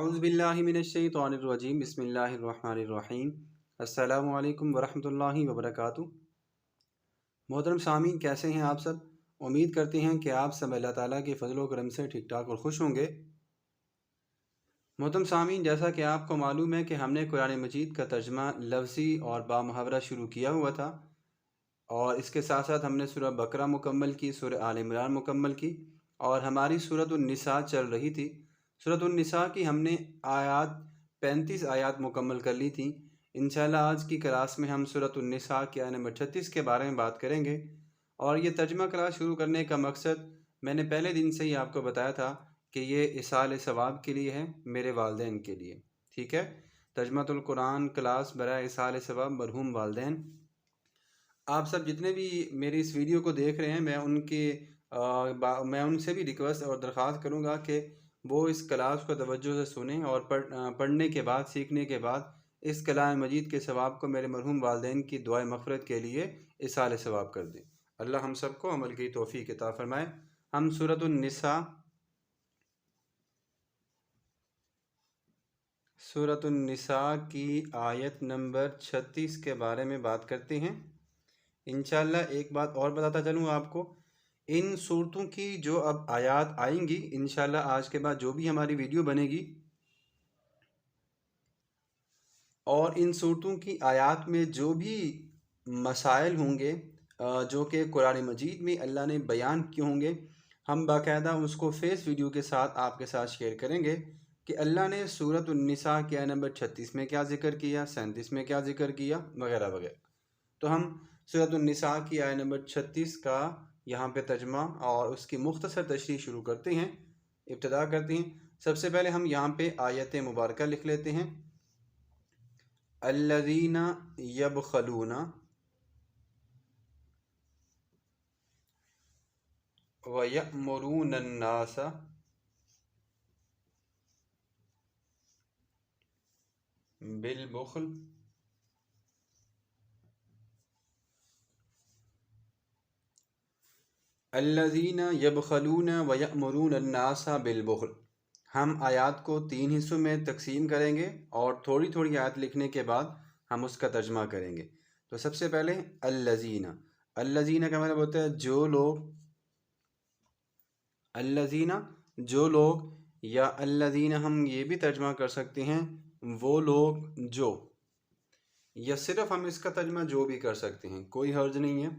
अऊज़ुबिल्लाहि मिनश्शैतानिर्रजीम बिस्मिल्लाहिर्रहमानिर्रहीम अस्सलामु अलैकुम वरहमतुल्लाहि वबरकातुहू। मोहतरम सामीन, कैसे हैं आप सब? उम्मीद करते हैं कि आप सब अल्लाह ताला के फ़ज़ल व करम से ठीक ठाक और खुश होंगे। मोहतरम सामीन, जैसा कि आपको मालूम है कि हमने कुरान मजीद का तर्जमा लफ्ज़ी और बामुहावरा शुरू किया हुआ था और इसके साथ साथ हमने सूरह बकरा मुकम्मल की, सूरह आल इमरान मुकम्मल की और हमारी सूरह निसा चल रही थी। सूरह निसा की हमने आयात 35 आयात मुकम्मल कर ली थी। इंशाल्लाह आज की क्लास में हम सूरह निसा के आयत नंबर 36 के बारे में बात करेंगे। और ये तर्जमा क्लास शुरू करने का मकसद मैंने पहले दिन से ही आपको बताया था कि ये इसाल सवाब के लिए है, मेरे वालदैन के लिए। ठीक है, तर्जमातुल कुरान क्लास बराए इसाल सवाब मरहूम वालदैन। आप सब जितने भी मेरी इस वीडियो को देख रहे हैं, मैं उनसे भी रिक्वेस्ट और दरख्वास्त करूंगा कि वो इस क्लास को तवज्जो से सुनें और पढ़ने के बाद, सीखने के बाद इस कलाम मजीद के सवाब को मेरे मरहूम वालदैन की दुआए मग़फ़िरत के लिए इसाले सवाब कर दें। अल्लाह हम सबको अमल की तौफ़ीक़ अता फ़रमाए। हम सूरतुन निसा की आयत नंबर 36 के बारे में बात करते हैं। इंशाल्लाह एक बात और बताता चलूँ आपको, इन सूरतों की जो अब आयत आएंगी, इंशाल्लाह आज के बाद जो भी हमारी वीडियो बनेगी और इन सूरतों की आयत में जो भी मसाइल होंगे जो कि कुरान मजीद में अल्लाह ने बयान किए होंगे, हम बाकायदा उसको फेस वीडियो के साथ आपके साथ शेयर करेंगे कि अल्लाह ने सूरत निसा के आयत नंबर 36 में क्या ज़िक्र किया, 37 में क्या ज़िक्र किया, वगैरह वगैरह। तो हम सूरत निसा की आयत नंबर 36 का यहाँ पे तर्जमा और उसकी मुख्तसर तशरीह शुरू करते हैं, इब्तिदा करते हैं। सबसे पहले हम यहाँ पे आयत मुबारक लिख लेते हैं। अल्लज़ीना यबखलूना व यअमुरूना अन्नास बिलबुख्ल अल्लज़ीना यबखलूना व यअमुरूना अन्नास बिलबुख्ल। हम आयत को 3 हिस्सों में तकसीम करेंगे और थोड़ी थोड़ी आयत लिखने के बाद हम उसका तर्जमा करेंगे। तो सबसे पहले अल्लज़ीना, अल्लज़ीना का मतलब होता है जो लोग, अल्लज़ीना जो लोग, या अल्लज़ीना हम ये भी तर्जमा कर सकते हैं वो लोग जो, या सिर्फ हम इसका तर्जमा जो भी कर सकते हैं, कोई हर्ज नहीं है।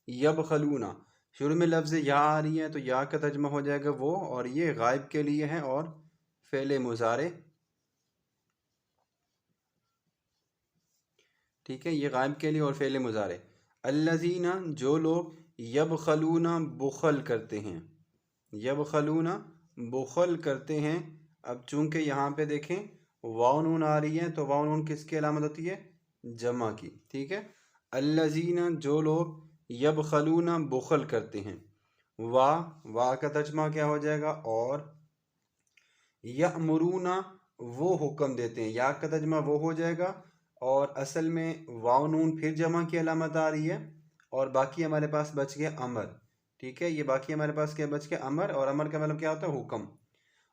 यबखलूना, शुरू में लफ्ज़ या आ रही है तो या का तर्जमा हो जाएगा वो, और ये गायब के लिए है और फ़ेल मुज़ारे। ठीक है, ये गायब के लिए और फ़ेल मुज़ारे। अल्लज़ीना जो लोग, यबखलूना बुखल करते हैं, यबखलूना बुखल करते हैं। अब चूंकि यहाँ पे देखें वाव नून आ रही है तो वाव नून किसकी अलामत होती है? जमा की। ठीक है, अल्लज़ीना जो लोग, यबखलूना बुखल करते हैं। वाह का तर्जमा क्या हो जाएगा? और यअमुरूना वो हुक्म देते हैं, या का तर्जमा वो हो जाएगा। और असल में वाव नून फिर जमा की अलामत आ रही है और बाकी हमारे पास बच गया अमर। ठीक है, ये बाकी हमारे पास क्या बच गया? अमर। और अमर का मतलब क्या होता है? हुक्म।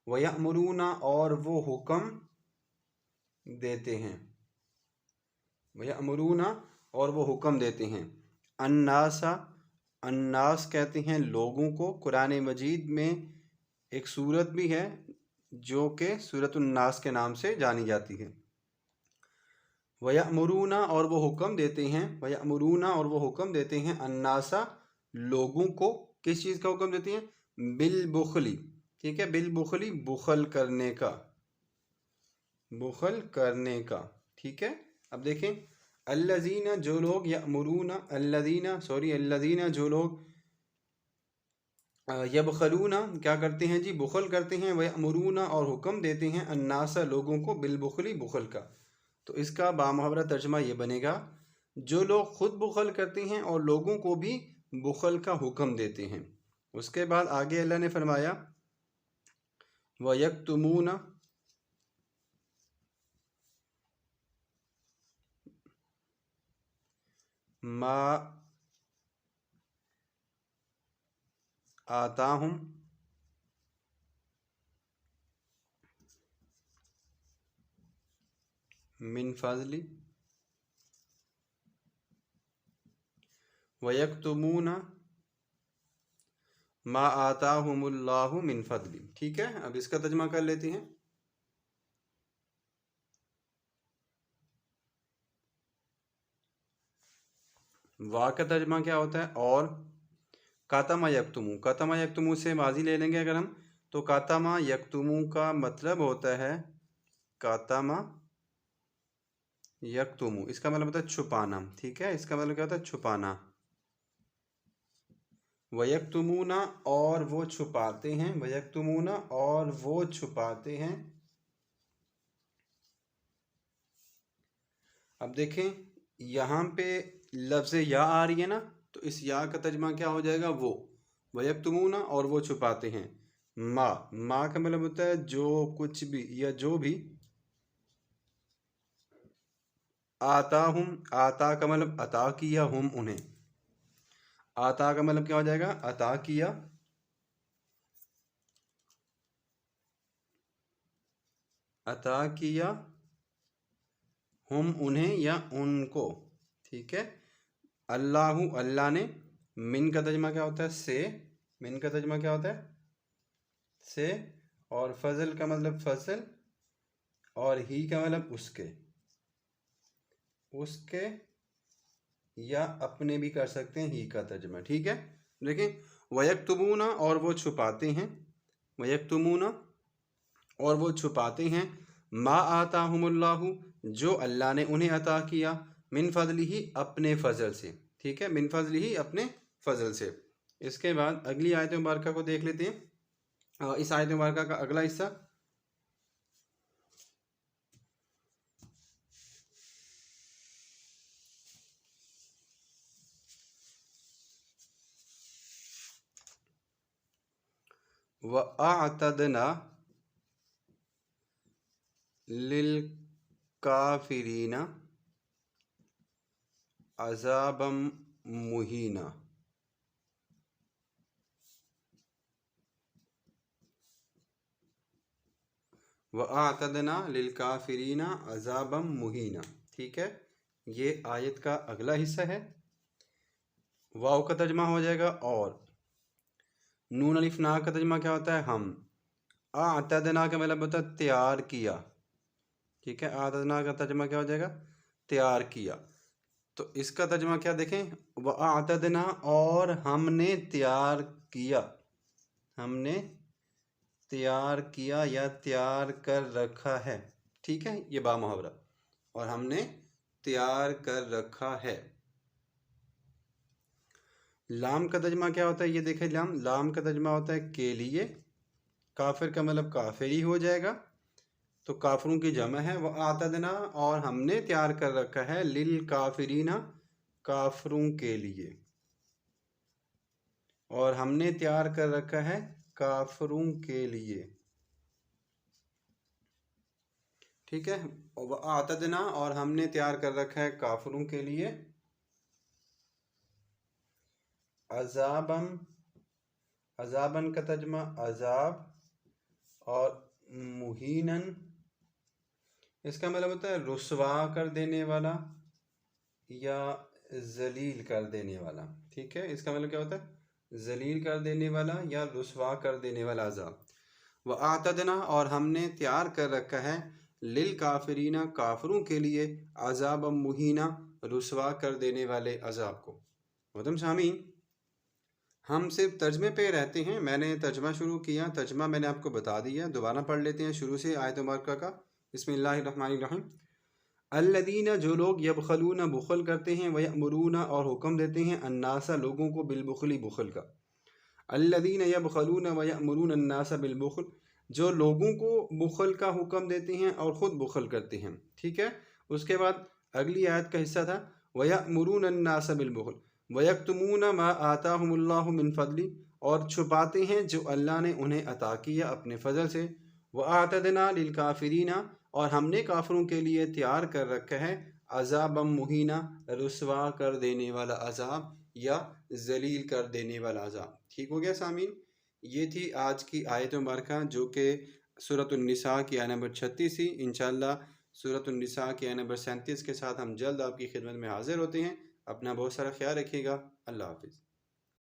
वयअमुरूना और वो हुक्म देते हैं, वयअमुरूना और वो हुक्म देते हैं। अन्नासा, अन्नास कहते हैं लोगों को। कुरान मजीद में एक सूरत भी है जो कि सूरत उन्नास के नाम से जानी जाती है। वयअमुरूना और वो हुक्म देते हैं, वयअमुरूना और वो हुक्म देते हैं अन्नासा लोगों को। किस चीज़ का हुक्म देते हैं? बिलबुखली। ठीक है, बिलबुखली बुखल करने का, बुखल करने का। ठीक है, अब देखें अल्लज़ीना जो लोग, यअमुरूना अल्लज़ीना सॉरी अल्लज़ीना जो लोग, यबखलूना क्या करते हैं जी? बुखल करते हैं। वयअमुरूना और हुक्म देते हैं अन्नासा लोगों को, बिलबुखली बुखल का। तो इसका बामुहावरा तर्जमा ये बनेगा, जो लोग खुद बुखल करते हैं और लोगों को भी बुखल का हुक्म देते हैं। उसके बाद आगे अल्लाह ने फरमाया वयक्तुमूना मा आताहुम मिन फजली वयक्तुमूना मा आताहुमुल्लाहु मिन फजली। ठीक है, अब इसका तर्जुमा कर लेते हैं। वा का तर्जुमा क्या होता है? और कातमा यक्तुमू, कातमा यक्तुमू से माजी ले लेंगे अगर हम, तो कातमा यक्तुमू का मतलब होता है कातमा यक्तुमू, इसका मतलब होता है छुपाना। ठीक है, इसका मतलब क्या होता है? छुपाना। वयक्तुमूना और वो छुपाते हैं, वयक्तुमूना और वो छुपाते हैं। अब देखें यहाँ पे लफ्ज़ या आ रही है ना, तो इस या का तर्जुमा क्या हो जाएगा? वो वयक्तुमूना और वो छुपाते हैं। माँ का मतलब होता है जो कुछ भी या जो भी। आता हम, आता का मतलब अता किया, हम उन्हें। आता का मतलब क्या हो जाएगा? अता किया, अता किया हम उन्हें या उनको। ठीक है, अल्लाहु अल्लाह ने, मिन का तर्जुमा क्या होता है? से, मिन का तर्जुमा क्या होता है? से, और फजल का मतलब फसल, और ही का मतलब उसके, उसके या अपने भी कर सकते हैं ही का तर्जुमा। ठीक है, देखिए वयक्तुमूना और वो छुपाते हैं, वयक्तुमूना और वो छुपाते हैं, मा आताहुमुल्लाहु जो अल्लाह ने उन्हें अता किया, मिन फजलिही अपने फजल से। ठीक है, मिन फजलिही अपने फजल से। इसके बाद अगली आयत मुबारका को देख लेते हैं। इस आयत मुबारका का अगला हिस्सा, व आतदना लिल काफिरीना अजाबम मुहीना। व आतदना लिल काफिरीना अजाबम मुहीना। ठीक है, ये आयत का अगला हिस्सा है। वाव का तर्जमा हो जाएगा और, नून अलिफ ना का तर्जमा क्या होता है? हम। आतदना का मतलब होता है तैयार किया। ठीक है, आतदना का तर्जमा क्या हो जाएगा? तैयार किया। तो इसका तर्जमा क्या देखें? व आतदना और हमने तैयार किया, हमने तैयार किया या तैयार कर रखा है। ठीक है, ये बा मुहावरा, और हमने तैयार कर रखा है। लाम का तर्जमा क्या होता है? ये देखें, लाम का तर्जमा होता है के लिए। काफिर का मतलब काफिर ही हो जाएगा, तो काफिरों की जमा है। वह आतदना और हमने तैयार कर रखा है, लिल काफिरीना काफिरों के लिए, और हमने तैयार कर रखा है काफिरों के लिए। ठीक है, वह आतदना और हमने तैयार कर रखा है काफिरों के लिए, अजाबम, अजाबन का तर्जमा अजाब, और मुहीनन इसका मतलब होता है रुसवा कर देने वाला या जलील कर देने वाला। ठीक है, इसका मतलब क्या होता है? जलील कर देने वाला या रुसवा कर देने वाला अजाब। व आतदना और हमने तैयार कर रखा है, लिल काफिरीना काफिरों के लिए, अजाब मुहीना रुसवा कर देने वाले अजाब को। मोहतरम सामीन, हम सिर्फ तर्जमे पे रहते हैं। मैंने तर्जमा शुरू किया, तर्जमा मैंने आपको बता दिया, दोबारा पढ़ लेते हैं शुरू से आयत मुबारका का। बिस्मिल्लाहिर्रहमानिर्रहीम। अल्लदीना जो लोग यबखलूना बुखल करते हैं, वयअमुरूना और हुक्म देते हैं, अन्नासा लोगों को, बिलबुखली बुखल का। अल्लदीना यबखलूना वयअमुरूना अन्नासा बिलबुखल, जो लोगों को बुखल का हुक्म देते हैं और ख़ुद बुखल करते हैं। ठीक है, उसके बाद अगली आयत का हिस्सा था वयअमुरूना अन्नासा बिलबुखल वयक्तुमूना मा आताहुमुल्लाहु मिन फदली, और छुपाते हैं जो अल्लाह ने उन्हें अता किया अपने फजल से। व आतदना लिल काफिरीना और हमने काफिरों के लिए तैयार कर रखा है, अजाबम मुहीना रुसवा कर देने वाला अजाब या जलील कर देने वाला अजाब। ठीक हो गया सामीन, ये थी आज की आयत मुबारका जो कि सूरत उन-निसा की आयत नंबर 36 थी। इंशाअल्लाह सूरत उन-निसा के आयत नंबर 37 के साथ हम जल्द आपकी खिदमत में हाजिर होते हैं। अपना बहुत सारा ख्याल रखिएगा। अल्लाह हाफ़िज़।